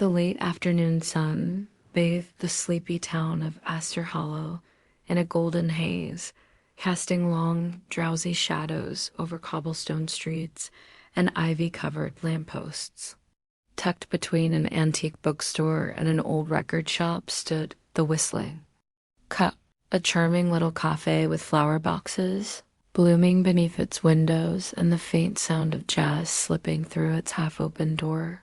The late afternoon sun bathed the sleepy town of Astor Hollow in a golden haze, casting long, drowsy shadows over cobblestone streets and ivy-covered lampposts. Tucked between an antique bookstore and an old record shop stood the Whistling Cup, a charming little café with flower boxes blooming beneath its windows and the faint sound of jazz slipping through its half-open door.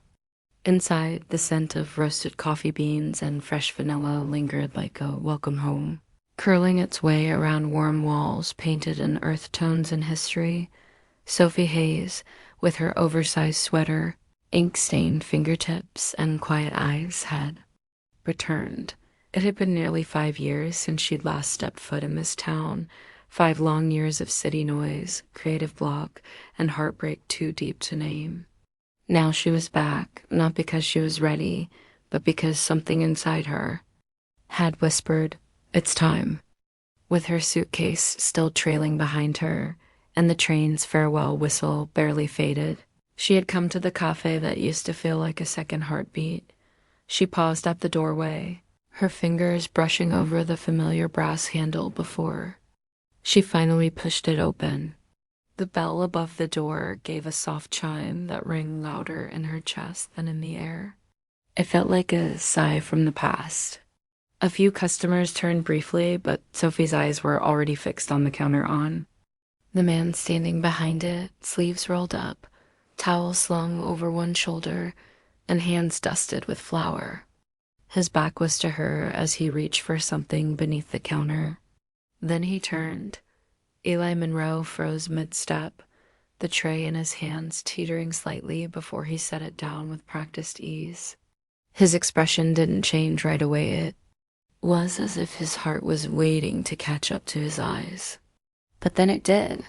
Inside, the scent of roasted coffee beans and fresh vanilla lingered like a welcome home. Curling its way around warm walls painted in earth tones and history, Sophie Hayes, with her oversized sweater, ink-stained fingertips, and quiet eyes, had returned. It had been nearly 5 years since she'd last stepped foot in this town, 5 long years of city noise, creative block, and heartbreak too deep to name. Now she was back, not because she was ready, but because something inside her had whispered, "It's time." With her suitcase still trailing behind her, and the train's farewell whistle barely faded, she had come to the cafe that used to feel like a second heartbeat. She paused at the doorway, her fingers brushing over the familiar brass handle before she finally pushed it open. The bell above the door gave a soft chime that rang louder in her chest than in the air. It felt like a sigh from the past. A few customers turned briefly, but Sophie's eyes were already fixed on the counter on. The man standing behind it, sleeves rolled up, towel slung over one shoulder, and hands dusted with flour. His back was to her as he reached for something beneath the counter. Then he turned. Eli Monroe froze mid-step, the tray in his hands teetering slightly before he set it down with practiced ease. His expression didn't change right away. It was as if his heart was waiting to catch up to his eyes. But then it did.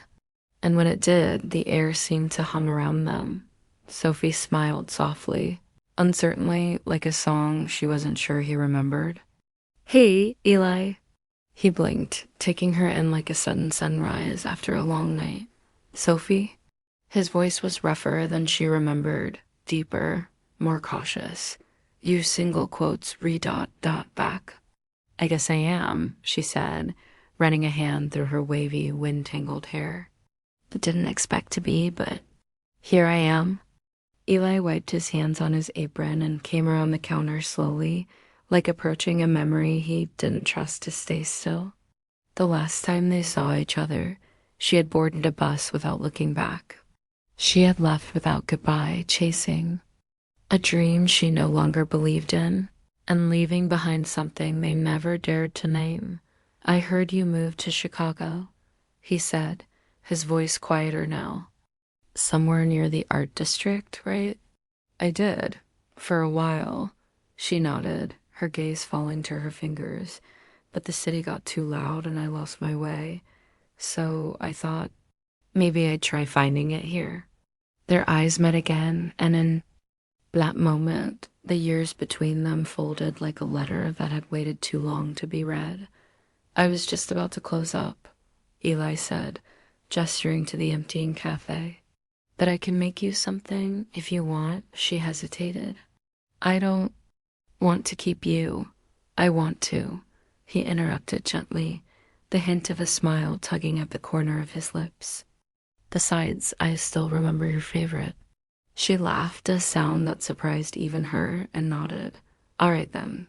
And when it did, the air seemed to hum around them. Sophie smiled softly, uncertainly, like a song she wasn't sure he remembered. "Hey, Eli." He blinked, taking her in like a sudden sunrise after a long night. "Sophie?" His voice was rougher than she remembered, deeper, more cautious. "You single quotes re-dot dot back." "I guess I am," she said, running a hand through her wavy, wind-tangled hair. "I didn't expect to be, but here I am." Eli wiped his hands on his apron and came around the counter slowly, like approaching a memory he didn't trust to stay still. The last time they saw each other, she had boarded a bus without looking back. She had left without goodbye, chasing a dream she no longer believed in, and leaving behind something they never dared to name. "I heard you moved to Chicago," he said, his voice quieter now. "Somewhere near the art district, right?" "I did, for a while," she nodded, her gaze falling to her fingers. "But the city got too loud and I lost my way. So I thought maybe I'd try finding it here." Their eyes met again, and in that moment, the years between them folded like a letter that had waited too long to be read. "I was just about to close up," Eli said, gesturing to the emptying cafe. "But I can make you something if you want," she hesitated. "I don't want to keep you. I want to," he interrupted gently, the hint of a smile tugging at the corner of his lips. "Besides, I still remember your favorite." She laughed, a sound that surprised even her, and nodded. "All right then.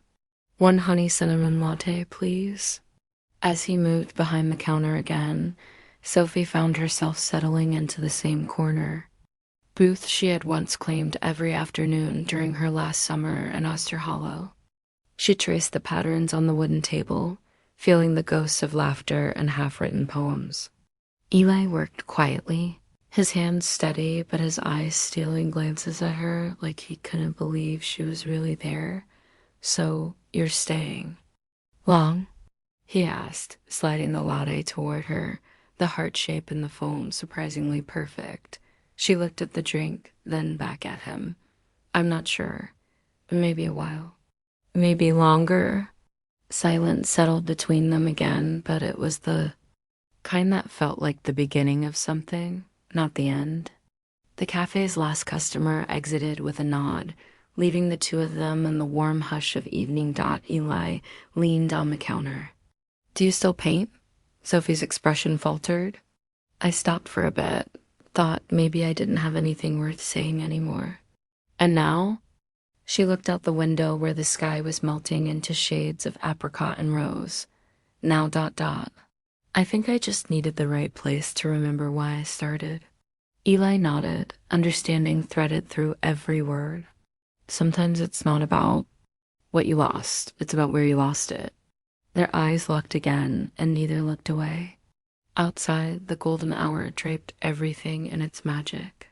1 honey cinnamon latte, please." As he moved behind the counter again, Sophie found herself settling into the same corner. Booth she had once claimed every afternoon during her last summer in Astor Hollow. She traced the patterns on the wooden table, feeling the ghosts of laughter and half-written poems. Eli worked quietly, his hands steady but his eyes stealing glances at her like he couldn't believe she was really there. "So, you're staying long?" he asked, sliding the latte toward her, the heart shape in the foam surprisingly perfect. She looked at the drink, then back at him. "I'm not sure. Maybe a while. Maybe longer." Silence settled between them again, but it was the kind that felt like the beginning of something, not the end. The cafe's last customer exited with a nod, leaving the two of them in the warm hush of evening. Eli leaned on the counter. Do you still paint? Sophie's expression faltered. I stopped for a bit, thought maybe I didn't have anything worth saying anymore. And now? She looked out the window where the sky was melting into shades of apricot and rose. Now. I think I just needed the right place to remember why I started. Eli nodded, understanding threaded through every word. Sometimes it's not about what you lost, it's about where you lost it. Their eyes locked again, and neither looked away. Outside, the golden hour draped everything in its magic.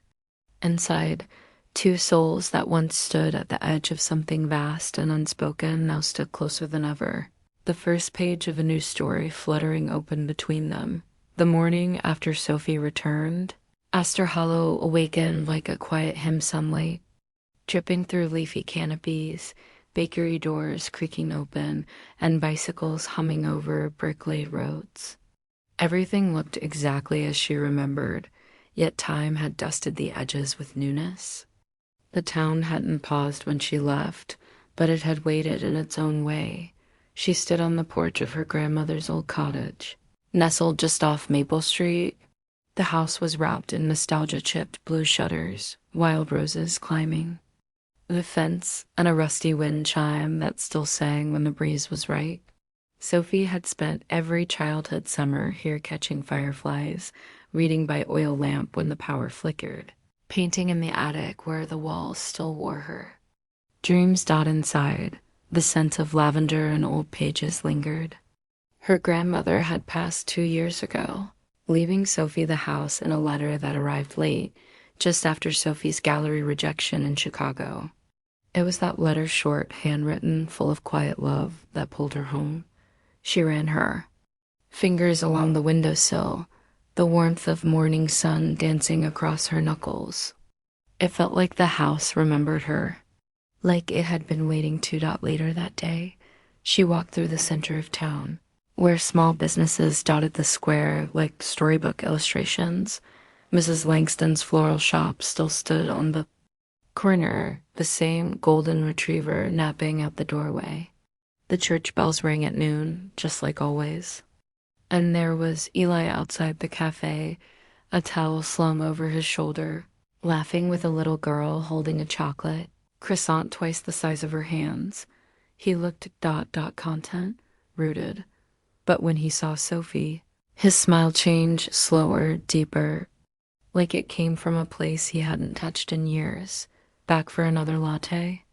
Inside, two souls that once stood at the edge of something vast and unspoken now stood closer than ever. The first page of a new story fluttering open between them. The morning after Sophie returned, Astor Hollow awakened like a quiet hymn sunlight, dripping through leafy canopies, bakery doors creaking open, and bicycles humming over brick-laid roads. Everything looked exactly as she remembered, yet time had dusted the edges with newness. The town hadn't paused when she left, but it had waited in its own way. She stood on the porch of her grandmother's old cottage. Nestled just off Maple Street, the house was wrapped in nostalgia-chipped blue shutters, wild roses climbing. The fence and a rusty wind chime that still sang when the breeze was right. Sophie had spent every childhood summer here catching fireflies, reading by oil lamp when the power flickered, painting in the attic where the walls still wore her. Dreams inside. The scent of lavender and old pages lingered. Her grandmother had passed 2 years ago, leaving Sophie the house in a letter that arrived late, just after Sophie's gallery rejection in Chicago. It was that letter, short, handwritten, full of quiet love, that pulled her home. She ran her fingers along the windowsill, the warmth of morning sun dancing across her knuckles. It felt like the house remembered her. Like it had been waiting. Later that day, she walked through the center of town, where small businesses dotted the square like storybook illustrations. Mrs. Langston's floral shop still stood on the corner, the same golden retriever napping out the doorway. The church bells rang at noon, just like always. And there was Eli outside the café, a towel slung over his shoulder, laughing with a little girl holding a chocolate croissant twice the size of her hands. He looked content, rooted. But when he saw Sophie, his smile changed slower, deeper, like it came from a place he hadn't touched in years. Back for another latte?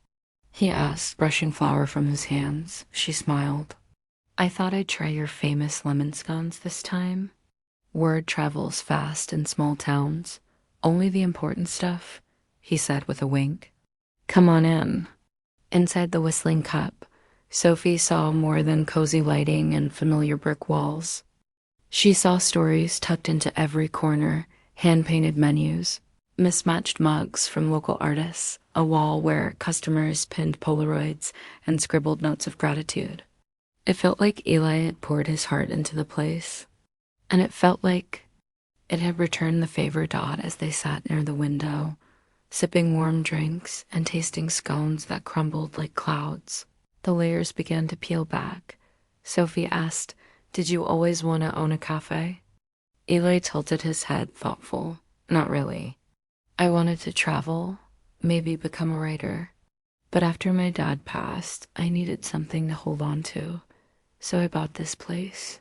He asked, brushing flour from his hands. She smiled. I thought I'd try your famous lemon scones this time. Word travels fast in small towns. Only the important stuff, he said with a wink. Come on in. Inside the whistling cup, Sophie saw more than cozy lighting and familiar brick walls. She saw stories tucked into every corner, hand-painted menus, mismatched mugs from local artists, a wall where customers pinned Polaroids and scribbled notes of gratitude. It felt like Eli had poured his heart into the place, and it felt like it had returned the favor. As they sat near the window, sipping warm drinks and tasting scones that crumbled like clouds. The layers began to peel back. Sophie asked, Did you always want to own a cafe? Eli tilted his head, thoughtful. Not really. I wanted to travel, maybe become a writer. But after my dad passed, I needed something to hold on to. So I bought this place.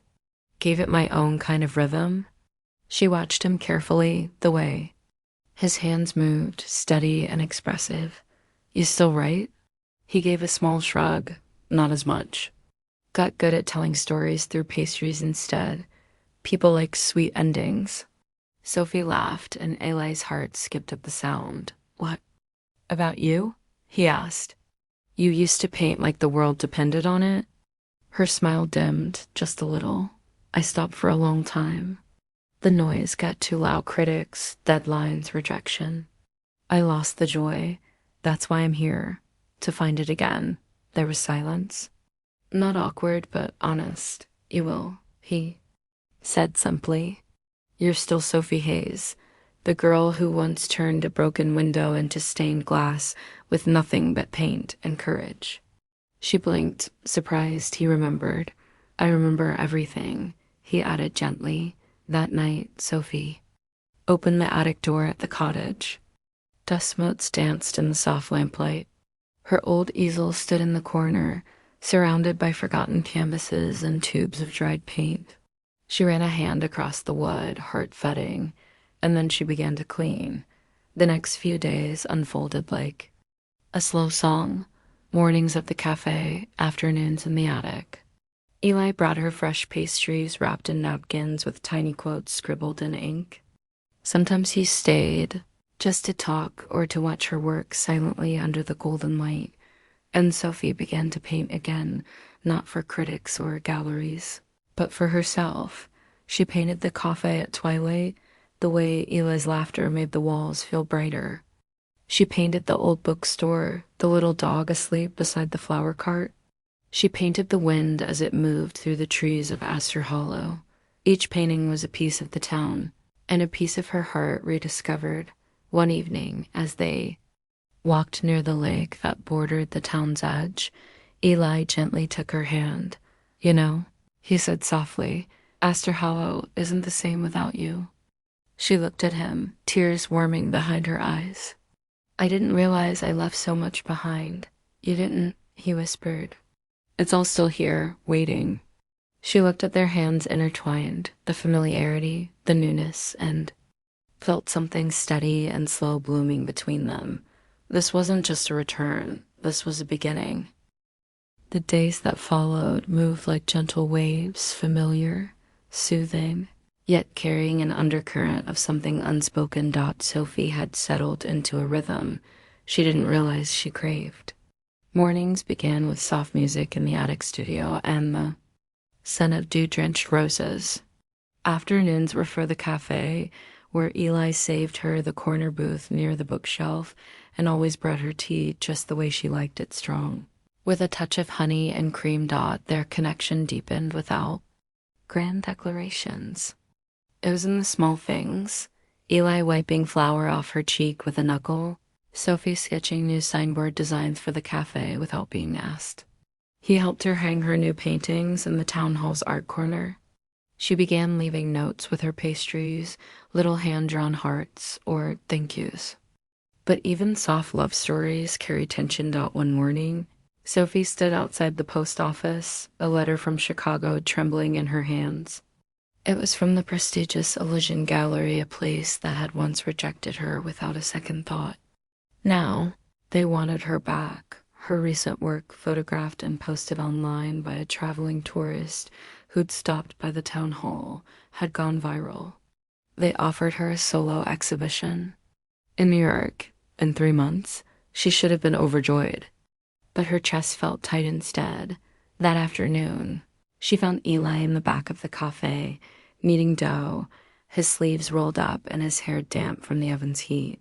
Gave it my own kind of rhythm. She watched him carefully, the way his hands moved, steady and expressive. You still write? He gave a small shrug. Not as much. Got good at telling stories through pastries instead. People like sweet endings. Sophie laughed, and Eli's heart skipped at the sound. What? About you? He asked. You used to paint like the world depended on it? Her smile dimmed, just a little. I stopped for a long time. The noise got too loud. Critics, deadlines, rejection. I lost the joy. That's why I'm here. To find it again. There was silence. Not awkward, but honest. You will, he said simply. You're still Sophie Hayes. The girl who once turned a broken window into stained glass with nothing but paint and courage. She blinked, surprised he remembered. I remember everything, he added gently. That night, Sophie opened the attic door at the cottage. Dust motes danced in the soft lamplight. Her old easel stood in the corner, surrounded by forgotten canvases and tubes of dried paint. She ran a hand across the wood, heart-thudding, and then she began to clean. The next few days unfolded like a slow song, mornings at the café, afternoons in the attic. Eli brought her fresh pastries wrapped in napkins with tiny quotes scribbled in ink. Sometimes he stayed, just to talk or to watch her work silently under the golden light, and Sophie began to paint again, not for critics or galleries, but for herself. She painted the cafe at twilight, the way Eli's laughter made the walls feel brighter. She painted the old bookstore, the little dog asleep beside the flower cart. She painted the wind as it moved through the trees of Astor Hollow. Each painting was a piece of the town, and a piece of her heart rediscovered. One evening, as they walked near the lake that bordered the town's edge, Eli gently took her hand. "You know," he said softly, "Astor Hollow isn't the same without you." She looked at him, tears warming behind her eyes. "I didn't realize I left so much behind." "You didn't," he whispered. "It's all still here, waiting." She looked at their hands intertwined, the familiarity, the newness, and felt something steady and slow blooming between them. This wasn't just a return, this was a beginning. The days that followed moved like gentle waves, familiar, soothing, yet carrying an undercurrent of something unspoken. Sophie had settled into a rhythm she didn't realize she craved. Mornings began with soft music in the attic studio and the scent of dew-drenched roses. Afternoons were for the cafe, where Eli saved her the corner booth near the bookshelf and always brought her tea just the way she liked it, strong. With a touch of honey and cream. Their connection deepened without grand declarations. It was in the small things, Eli wiping flour off her cheek with a knuckle, Sophie sketching new signboard designs for the cafe without being asked. He helped her hang her new paintings in the town hall's art corner. She began leaving notes with her pastries, little hand-drawn hearts, or thank yous. But even soft love stories carry tension. One morning, Sophie stood outside the post office, a letter from Chicago trembling in her hands. It was from the prestigious Elysian Gallery, a place that had once rejected her without a second thought. Now, they wanted her back, her recent work photographed and posted online by a traveling tourist who'd stopped by the town hall, had gone viral. They offered her a solo exhibition in New York in 3 months. She should have been overjoyed, but her chest felt tight instead. That afternoon, she found Eli in the back of the cafe, kneading dough, his sleeves rolled up and his hair damp from the oven's heat.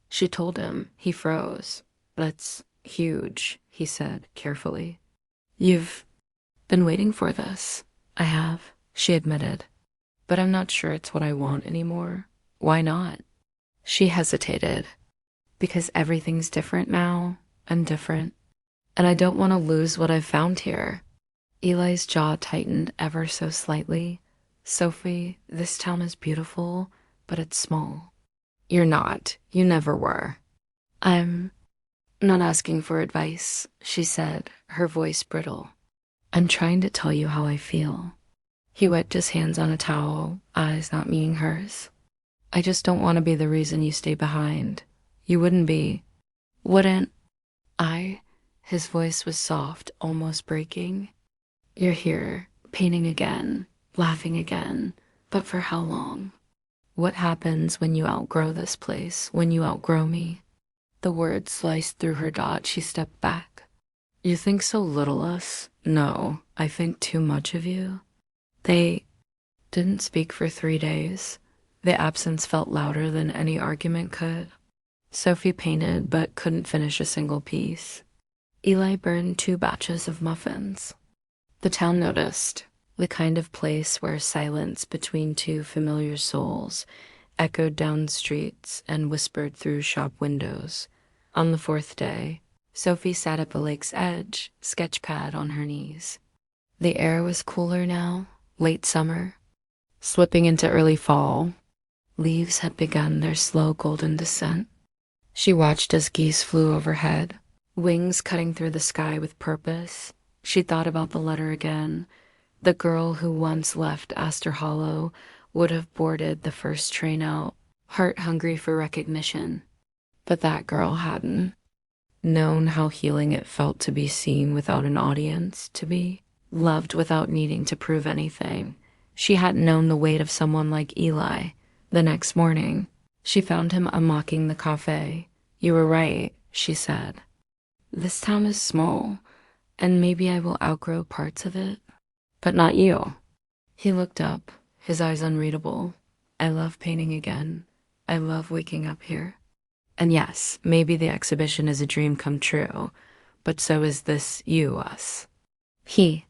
She told him. He froze. "That's huge," he said carefully. "You've been waiting for this." "I have," she admitted. "But I'm not sure it's what I want anymore." "Why not?" She hesitated. "Because everything's different now. I'm different. And I don't want to lose what I've found here." Eli's jaw tightened ever so slightly. "Sophie, this town is beautiful, but it's small." "You're not. You never were." "I'm not asking for advice," she said, her voice brittle. "I'm trying to tell you how I feel." He wiped his hands on a towel, eyes not meeting hers. "I just don't want to be the reason you stay behind. You wouldn't be." "Wouldn't I?" His voice was soft, almost breaking. "You're here, painting again, laughing again, but for how long? What happens when you outgrow this place, when you outgrow me?" The words sliced through her. She stepped back. "You think so little of us?" "No, I think too much of you." They didn't speak for 3 days. The absence felt louder than any argument could. Sophie painted but couldn't finish a single piece. Eli burned 2 batches of muffins. The town noticed, the kind of place where silence between 2 familiar souls echoed down streets and whispered through shop windows. On the fourth day, Sophie sat at the lake's edge, sketchpad on her knees. The air was cooler now, late summer, slipping into early fall. Leaves had begun their slow golden descent. She watched as geese flew overhead, wings cutting through the sky with purpose. She thought about the letter again. The girl who once left Astor Hollow would have boarded the first train out, heart hungry for recognition. But that girl hadn't known how healing it felt to be seen without an audience, to be loved without needing to prove anything. She hadn't known the weight of someone like Eli. The next morning, she found him unlocking the café. "You were right," she said. "This town is small, and maybe I will outgrow parts of it. But not you." He looked up, his eyes unreadable. "I love painting again. I love waking up here. And yes, maybe the exhibition is a dream come true, but so is this you, us." He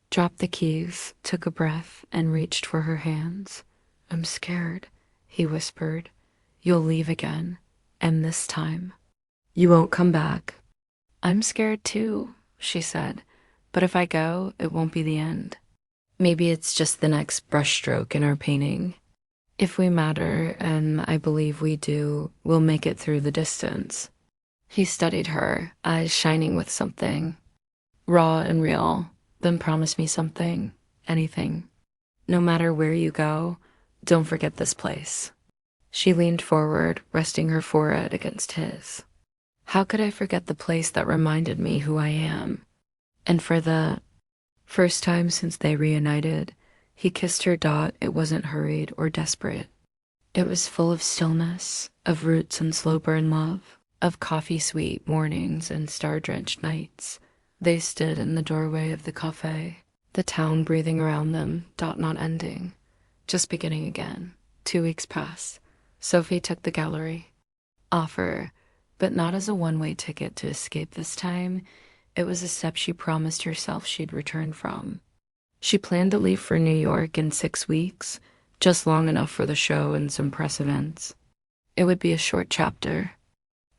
dropped the keys, took a breath, and reached for her hands. "I'm scared," he whispered. "You'll leave again, and this time, you won't come back." "I'm scared too," she said, "but if I go, it won't be the end. Maybe it's just the next brushstroke in our painting. If we matter, and I believe we do, we'll make it through the distance." He studied her, eyes shining with something raw and real. "Then promise me something, anything. No matter where you go, don't forget this place." She leaned forward, resting her forehead against his. "How could I forget the place that reminded me who I am?" And for the first time since they reunited, he kissed her. It wasn't hurried or desperate. It was full of stillness, of roots and slow burn love, of coffee-sweet mornings and star-drenched nights. They stood in the doorway of the café, the town breathing around them. Not ending, just beginning again. 2 weeks passed. Sophie took the gallery offer, but not as a one-way ticket to escape this time. It was a step she promised herself she'd return from. She planned to leave for New York in 6 weeks, just long enough for the show and some press events. It would be a short chapter,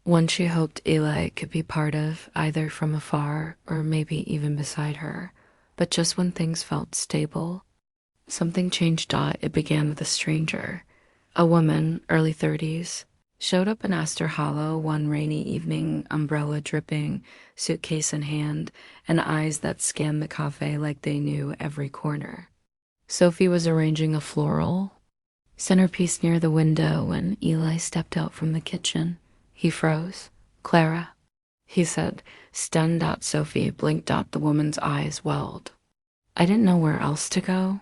one she hoped Eli could be part of, either from afar or maybe even beside her. But just when things felt stable, something changed. It began with a stranger. A woman, early 30s, showed up in Astor Hollow one rainy evening, umbrella dripping, suitcase in hand, and eyes that scanned the cafe like they knew every corner. Sophie was arranging a floral centerpiece near the window when Eli stepped out from the kitchen. He froze. "Clara," he said, stunned. Sophie blinked. The woman's eyes welled. "I didn't know where else to go."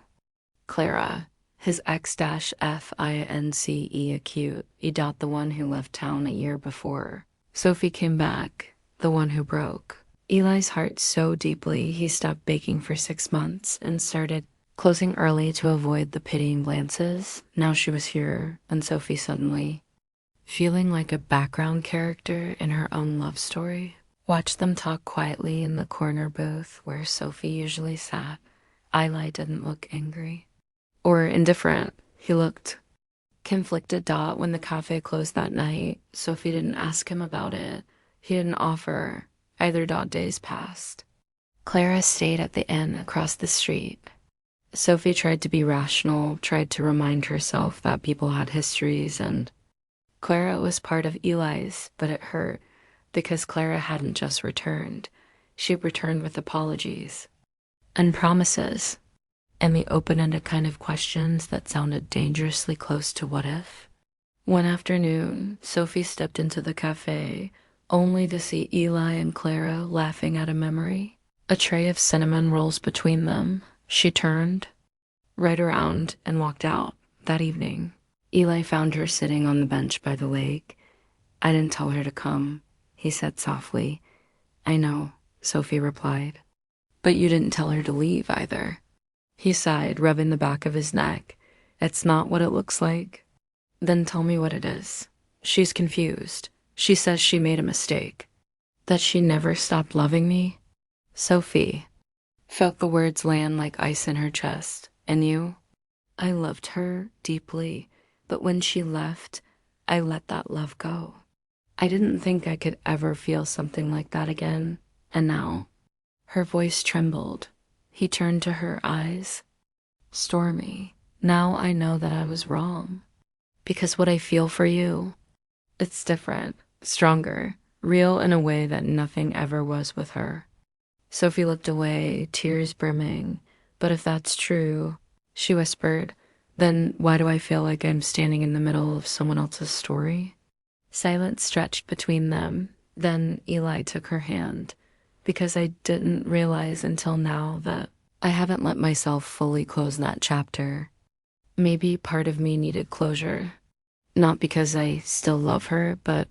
Clara, his X-Fince acute, the one who left town a year before. Sophie came back, the one who broke Eli's heart so deeply he stopped baking for 6 months and started closing early to avoid the pitying glances. Now she was here, and Sophie suddenly, feeling like a background character in her own love story, watched them talk quietly in the corner booth where Sophie usually sat. Eli didn't look angry or indifferent. He looked conflicted. When the cafe closed that night, Sophie didn't ask him about it. He didn't offer either. Days passed. Clara stayed at the inn across the street. Sophie tried to be rational, tried to remind herself that people had histories, and Clara was part of Eli's, but it hurt because Clara hadn't just returned. She returned with apologies and promises, and the open-ended kind of questions that sounded dangerously close to what if. One afternoon, Sophie stepped into the cafe, only to see Eli and Clara laughing at a memory. A tray of cinnamon rolls between them. She turned right around and walked out. That evening, Eli found her sitting on the bench by the lake. "I didn't tell her to come," he said softly. "I know," Sophie replied. "But you didn't tell her to leave either." He sighed, rubbing the back of his neck. "It's not what it looks like." "Then tell me what it is." "She's confused. She says she made a mistake. That she never stopped loving me." Sophie felt the words land like ice in her chest. "And you?" "I loved her deeply, But when she left, I let that love go. I didn't think I could ever feel something like that again, and now. Her voice trembled. He turned to her eyes. Stormy, now I know that I was wrong. Because what I feel for you, it's different, stronger, real in a way that nothing ever was with her. Sophie looked away, tears brimming. But if that's true, she whispered, then why do I feel like I'm standing in the middle of someone else's story? Silence stretched between them. Then Eli took her hand, because I didn't realize until now that I haven't let myself fully close that chapter. Maybe part of me needed closure. Not because I still love her, but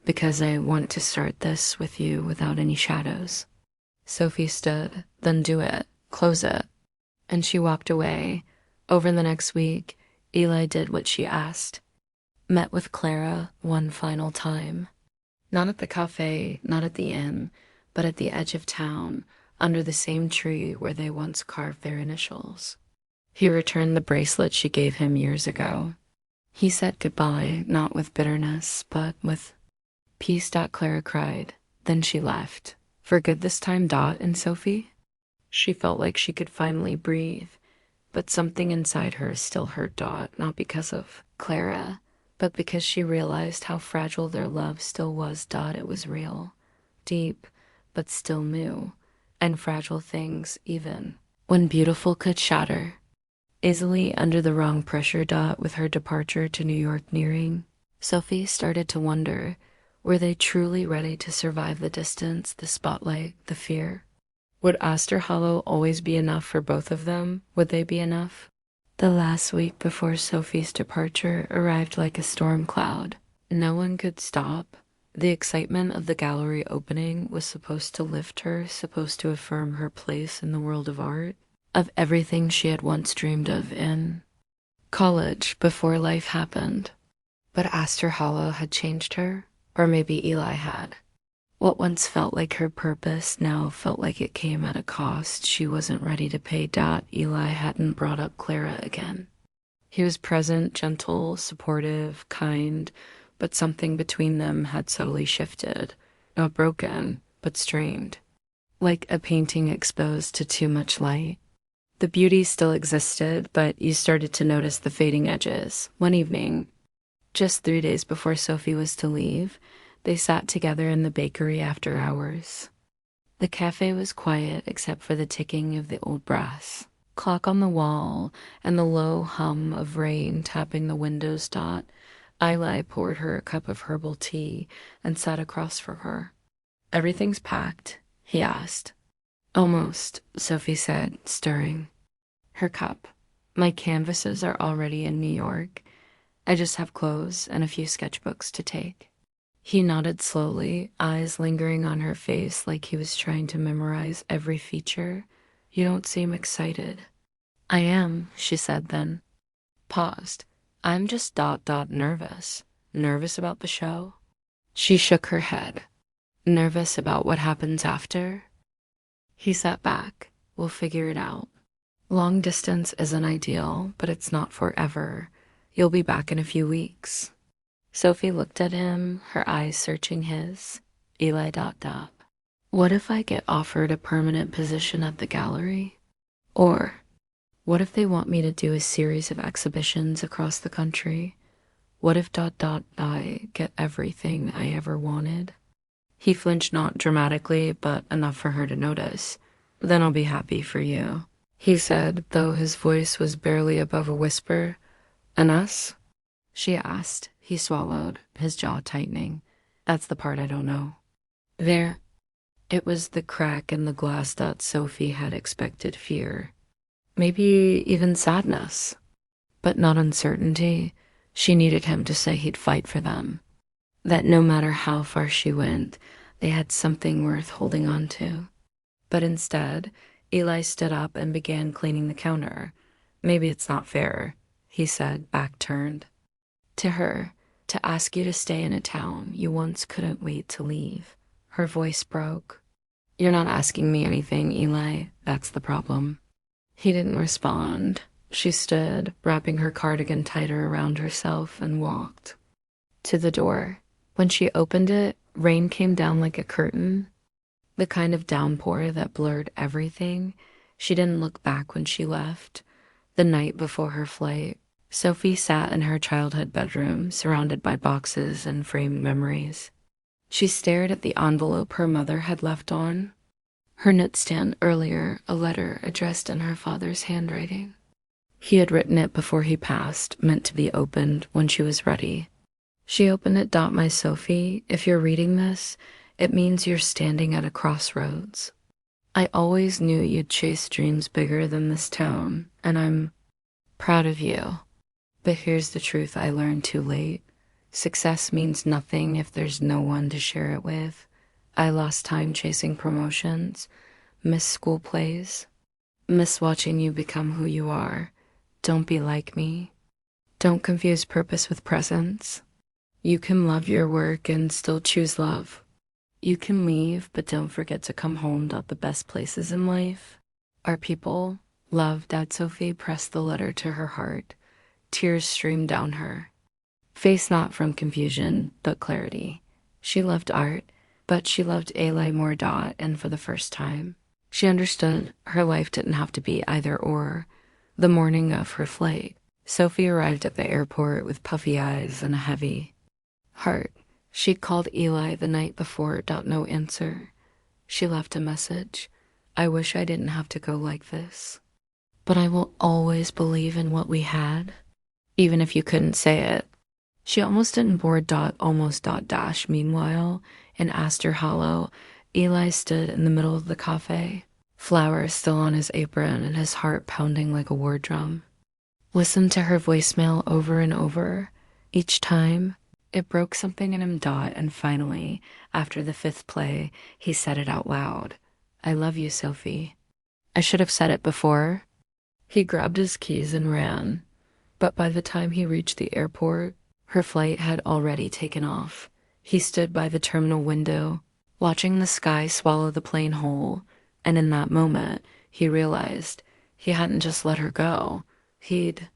because I want to start this with you without any shadows. Sophie stood, then do it, close it. And she walked away. Over the next week, Eli did what she asked. Met with Clara one final time. Not at the café, not at the inn, but at the edge of town, under the same tree where they once carved their initials. He returned the bracelet she gave him years ago. He said goodbye, not with bitterness, but with peace. Clara cried. Then she left. For good this time. And Sophie? She felt like she could finally breathe, but something inside her still hurt not because of Clara, but because she realized how fragile their love still was. It was real, deep, but still new, and fragile things, even when beautiful, could shatter easily under the wrong pressure. With her departure to New York nearing, Sophie started to wonder, were they truly ready to survive the distance, the spotlight, the fear? Would Astor Hollow always be enough for both of them? Would they be enough? The last week before Sophie's departure arrived like a storm cloud. No one could stop. The excitement of the gallery opening was supposed to lift her, supposed to affirm her place in the world of art, of everything she had once dreamed of in college before life happened. But Astor Hollow had changed her, or maybe Eli had. What once felt like her purpose now felt like it came at a cost she wasn't ready to pay. Eli hadn't brought up Clara again. He was present, gentle, supportive, kind, but something between them had subtly shifted. Not broken, but strained. Like a painting exposed to too much light. The beauty still existed, but you started to notice the fading edges. One evening, just 3 days before Sophie was to leave, they sat together in the bakery after hours. The cafe was quiet except for the ticking of the old brass clock on the wall and the low hum of rain tapping the windows. Eli poured her a cup of herbal tea and sat across from her. Everything's packed? He asked. Almost, Sophie said, stirring her cup. My canvases are already in New York. I just have clothes and a few sketchbooks to take. He nodded slowly, eyes lingering on her face like he was trying to memorize every feature. You don't seem excited. I am, she said then. Paused. I'm just nervous. Nervous about the show? She shook her head. Nervous about what happens after? He sat back. We'll figure it out. Long distance isn't ideal, but it's not forever. You'll be back in a few weeks. Sophie looked at him, her eyes searching his. Eli. What if I get offered a permanent position at the gallery? Or what if they want me to do a series of exhibitions across the country? What if I get everything I ever wanted? He flinched, not dramatically, but enough for her to notice. Then I'll be happy for you, he said, though his voice was barely above a whisper. And us? She asked. He swallowed, his jaw tightening. That's the part I don't know. There. It was the crack in the glass that Sophie had expected fear. Maybe even sadness. But not uncertainty. She needed him to say he'd fight for them. That no matter how far she went, they had something worth holding on to. But instead, Eli stood up and began cleaning the counter. Maybe it's not fair, he said, back turned. To her, to ask you to stay in a town you once couldn't wait to leave. Her voice broke. You're not asking me anything, Eli. That's the problem. He didn't respond, She stood, wrapping her cardigan tighter around herself, and walked to the door. When she opened it, rain came down like a curtain, the kind of downpour that blurred everything. She didn't look back when she left. The night before her flight, Sophie sat in her childhood bedroom, surrounded by boxes and framed memories. She stared at the envelope her mother had left on her nightstand earlier, a letter addressed in her father's handwriting. He had written it before he passed, meant to be opened when she was ready. She opened it. My Sophie, if you're reading this, it means you're standing at a crossroads. I always knew you'd chase dreams bigger than this town, and I'm proud of you. But here's the truth I learned too late. Success means nothing if there's no one to share it with. I lost time chasing promotions, missed school plays, miss watching you become who you are. Don't be like me. Don't confuse purpose with presence. You can love your work and still choose love. You can leave, but don't forget to come home. The best places in life are people. Love, Dad. Sophie pressed the letter to her heart. Tears streamed down her face, not from confusion, but clarity. She loved art, but she loved Eli more. And for the first time, she understood her life didn't have to be either or. The morning of her flight, Sophie arrived at the airport with puffy eyes and a heavy heart. She called Eli the night before. No answer. She left a message. I wish I didn't have to go like this, but I will always believe in what we had, even if you couldn't say it. She almost didn't board. Almost. Meanwhile, in Astor Hollow, Eli stood in the middle of the café, flowers still on his apron and his heart pounding like a war drum. Listened to her voicemail over and over. Each time, it broke something in him. And finally, after the fifth play, he said it out loud. I love you, Sophie. I should have said it before. He grabbed his keys and ran. But by the time he reached the airport, her flight had already taken off. He stood by the terminal window, watching the sky swallow the plane whole, and in that moment, he realized he hadn't just let her go. He'd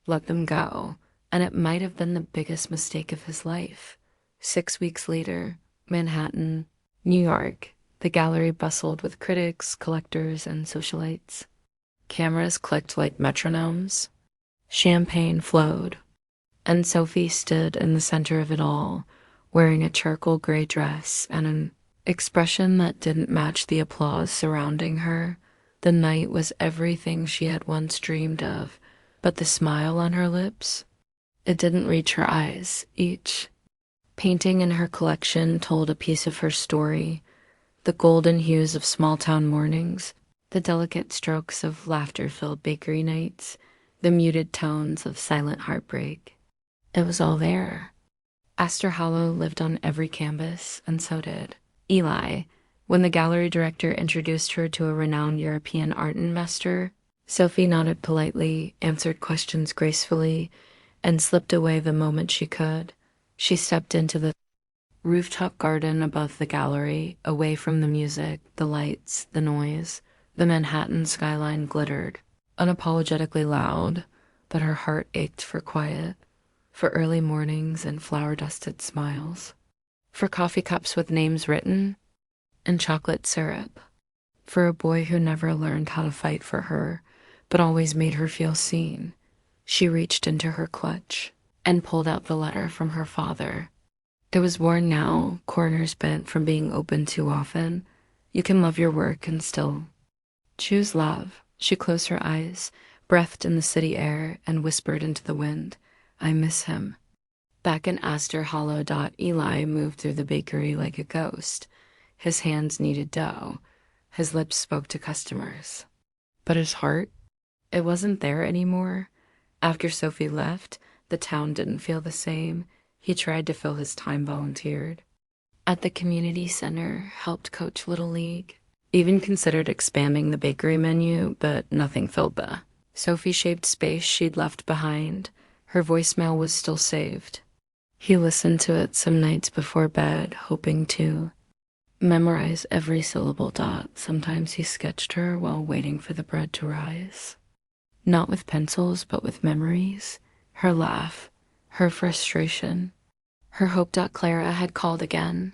let them go, and it might have been the biggest mistake of his life. 6 weeks later, Manhattan, New York, the gallery bustled with critics, collectors, and socialites. Cameras clicked like metronomes. Champagne flowed, and Sophie stood in the center of it all, wearing a charcoal gray dress and an expression that didn't match the applause surrounding her. The night was everything she had once dreamed of, but the smile on her lips, it didn't reach her eyes. Each painting in her collection told a piece of her story, the golden hues of small-town mornings, the delicate strokes of laughter-filled bakery nights, the muted tones of silent heartbreak. It was all there. Astor Hollow lived on every canvas, and so did Eli. When the gallery director introduced her to a renowned European art investor, Sophie nodded politely, answered questions gracefully, and slipped away the moment she could. She stepped into the rooftop garden above the gallery, away from the music, the lights, the noise. The Manhattan skyline glittered, unapologetically loud, but her heart ached for quiet, for early mornings and flower-dusted smiles, for coffee cups with names written and chocolate syrup, for a boy who never learned how to fight for her, but always made her feel seen. She reached into her clutch and pulled out the letter from her father. It was worn now, corners bent from being opened too often. You can love your work and still choose love. She closed her eyes, breathed in the city air, and whispered into the wind, I miss him. Back in Astor Hollow. Eli moved through the bakery like a ghost. His hands kneaded dough. His lips spoke to customers. But his heart, it wasn't there anymore. After Sophie left, the town didn't feel the same. He tried to fill his time, volunteered at the community center, helped coach Little League, even considered expanding the bakery menu, but nothing filled the Sophie-shaped space she'd left behind. Her voicemail was still saved. He listened to it some nights before bed, hoping to memorize every syllable. Sometimes he sketched her while waiting for the bread to rise. Not with pencils, but with memories. Her laugh, her frustration, her hope that Clara had called again,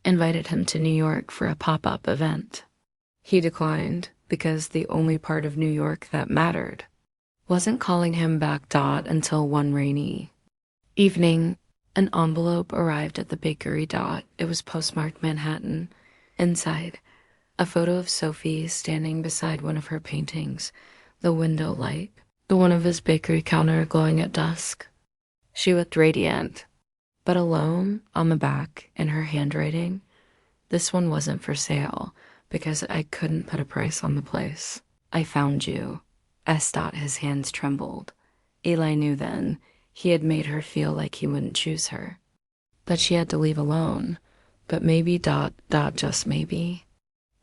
invited him to New York for a pop-up event. He declined because the only part of New York that mattered wasn't calling him back until one rainy evening. An envelope arrived at the bakery. It was postmarked Manhattan. Inside, a photo of Sophie standing beside one of her paintings, the window light, the one of his bakery counter glowing at dusk. She looked radiant, but alone on the back in her handwriting. This one wasn't for sale because I couldn't put a price on the place. I found you. His hands trembled. Eli knew then he had made her feel like he wouldn't choose her, that she had to leave alone. But maybe just maybe.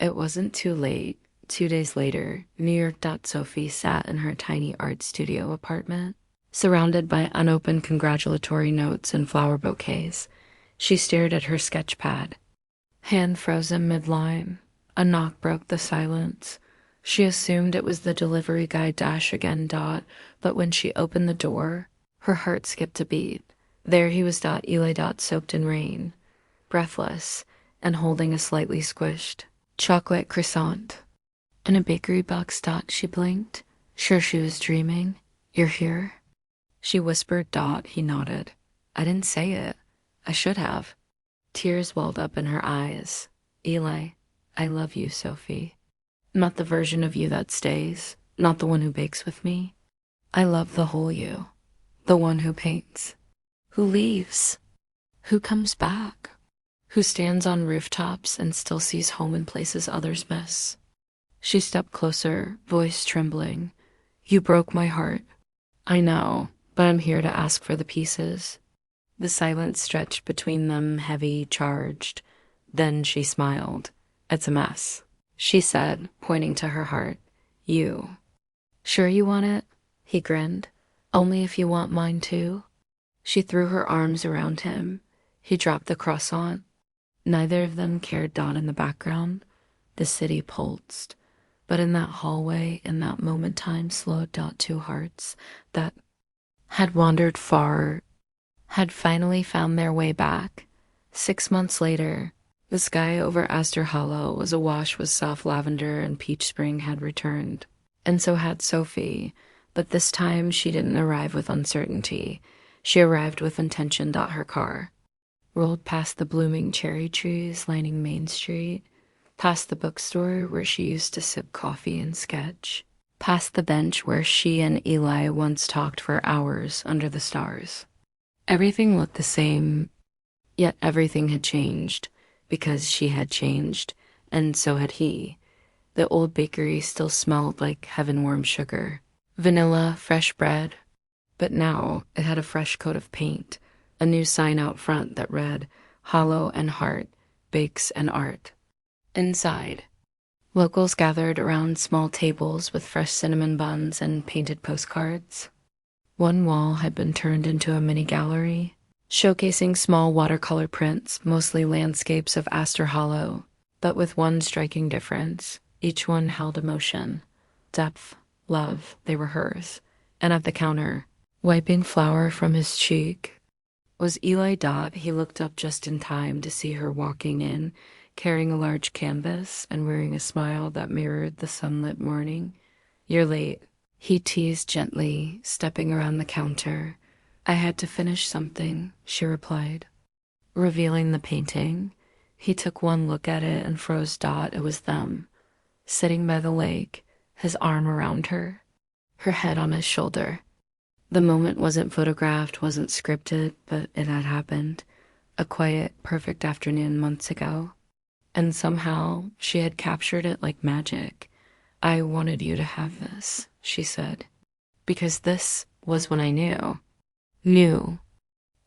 It wasn't too late. 2 days later, New York. Sophie sat in her tiny art studio apartment, surrounded by unopened congratulatory notes and flower bouquets. She stared at her sketch pad, hand frozen midline. A knock broke the silence. She assumed it was the delivery guy again. But when she opened the door, her heart skipped a beat. There he was. Eli. Soaked in rain, breathless, and holding a slightly squished chocolate croissant. In a bakery box. She blinked, sure she was dreaming. You're here? She whispered. He nodded. I didn't say it. I should have. Tears welled up in her eyes. Eli, I love you, Sophie. Not the version of you that stays, not the one who bakes with me. I love the whole you, the one who paints, who leaves, who comes back, who stands on rooftops and still sees home in places others miss. She stepped closer, voice trembling. You broke my heart. I know, but I'm here to ask for the pieces. The silence stretched between them, heavy, charged. Then she smiled. It's a mess, she said, pointing to her heart. You. Sure you want it? He grinned. Only if you want mine too? She threw her arms around him. He dropped the croissant. Neither of them cared. In the background, the city pulsed. But in that hallway, in that moment, time slowed. Two hearts that had wandered far had finally found their way back. 6 months later, the sky over Astor Hollow was awash with soft lavender, and Peach Spring had returned. And so had Sophie, but this time she didn't arrive with uncertainty. She arrived with intention. Her car rolled past the blooming cherry trees lining Main Street, past the bookstore where she used to sip coffee and sketch, past the bench where she and Eli once talked for hours under the stars. Everything looked the same, yet everything had changed, because she had changed, and so had he. The old bakery still smelled like heaven-warm sugar, vanilla, fresh bread, but now it had a fresh coat of paint, a new sign out front that read, Hollow and Heart, Bakes and Art. Inside, locals gathered around small tables with fresh cinnamon buns and painted postcards. One wall had been turned into a mini gallery, showcasing small watercolor prints, mostly landscapes of Astor Hollow, but with one striking difference. Each one held emotion, depth, love. They were hers. And at the counter, wiping flour from his cheek, was Eli. He looked up just in time to see her walking in, carrying a large canvas and wearing a smile that mirrored the sunlit morning. You're late, he teased gently, stepping around the counter. I had to finish something, she replied. Revealing the painting, he took one look at it and froze. It was them, sitting by the lake, his arm around her, her head on his shoulder. The moment wasn't photographed, wasn't scripted, but it had happened. A quiet, perfect afternoon months ago. And somehow she had captured it like magic. I wanted you to have this, she said, because this was when I knew. Knew.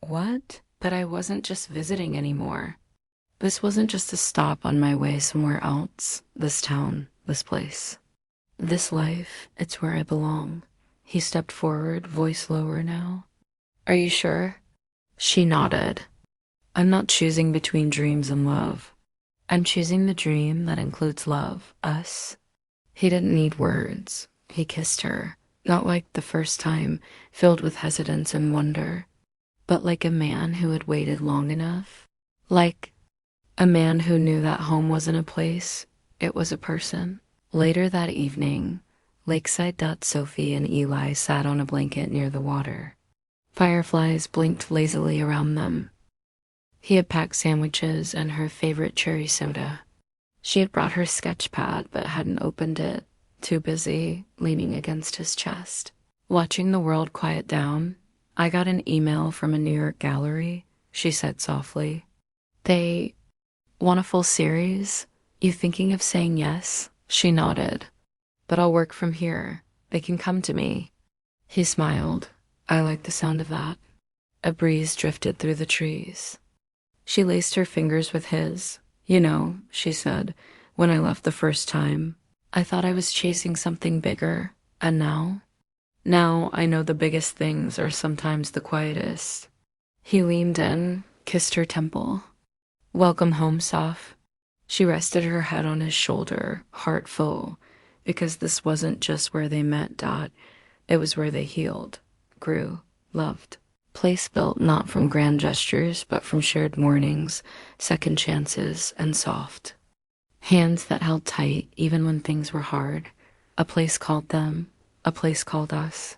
What? But I wasn't just visiting anymore. This wasn't just a stop on my way somewhere else. This town, this place. This life, it's where I belong. He stepped forward, voice lower now. Are you sure? She nodded. I'm not choosing between dreams and love. I'm choosing the dream that includes love, us. He didn't need words. He kissed her, Not like the first time, filled with hesitance and wonder, but like a man who had waited long enough. Like a man who knew that home wasn't a place, it was a person. Later that evening, lakeside. Sophie and Eli sat on a blanket near the water. Fireflies blinked lazily around them. He had packed sandwiches and her favorite cherry soda. She had brought her sketch pad but hadn't opened it, too busy leaning against his chest. Watching the world quiet down, I got an email from a New York gallery, she said softly. They want a full series? You thinking of saying yes? She nodded. But I'll work from here. They can come to me. He smiled. I like the sound of that. A breeze drifted through the trees. She laced her fingers with his. You know, she said, when I left the first time, I thought I was chasing something bigger. And now? Now I know the biggest things are sometimes the quietest. He leaned in, kissed her temple. Welcome home, Soph. She rested her head on his shoulder, heart full, because this wasn't just where they met, Dot. It was where they healed, grew, loved. Place built not from grand gestures, but from shared mornings, second chances, and soft. Hands that held tight even when things were hard. A place called them, a place called us.